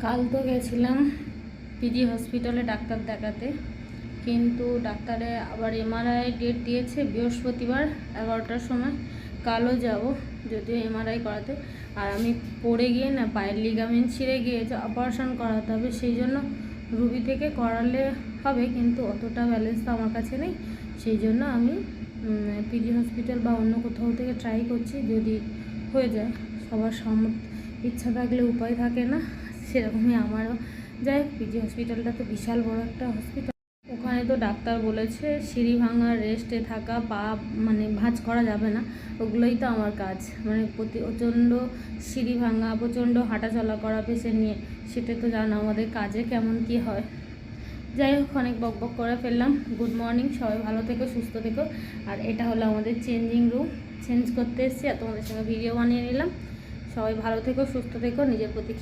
কাল তো গেছিলাম পিজি হসপিটালে ডাক্তার দেখাতে, কিন্তু ডাক্তারে আবার এমআরআই ডেট দিয়েছে বৃহস্পতিবার 11টার সময়। কালও যাব যদিও এমআরআই করাতে। আর আমি পড়ে গিয়ে না পায়ের লিগামেন্ট ছিঁড়ে গিয়েছে, অপারেশন করাতে হবে। সেই জন্য রুবি থেকে করালে হবে, কিন্তু অতটা ব্যালেন্স তো আমার কাছে নেই। সেই জন্য আমি পিজি হসপিটাল বা অন্য কোথাও থেকে ট্রাই করছি, যদি হয়ে যায়। সবার ইচ্ছা থাকলে উপায় থাকে না, সেরকমই আমারও। যাই হোক, পিজি হসপিটালটা তো বিশাল বড় একটা হসপিটাল। ওখানে তো ডাক্তার বলেছে সিঁড়ি ভাঙা, রেস্টে থাকা, পা মানে ভাঁজ করা যাবে না। ওগুলোই তো আমার কাজ, মানে প্রচণ্ড সিঁড়ি ভাঙা, প্রচণ্ড হাঁটাচলা করা পেশেন্ট নিয়ে। সেটা তো জানো আমাদের কাজে কেমন কি হয়। যাই হোক, অনেক বকবক করে ফেললাম। গুড মর্নিং, সবাই ভালো থেকো, সুস্থ থেকো। আর এটা হলো আমাদের চেঞ্জিং রুম, চেঞ্জ করতে এসেছি আর তোমাদের সঙ্গে ভিডিও বানিয়ে নিলাম। সবাই ভালো থেকো, সুস্থ থেকো, নিজের প্রতি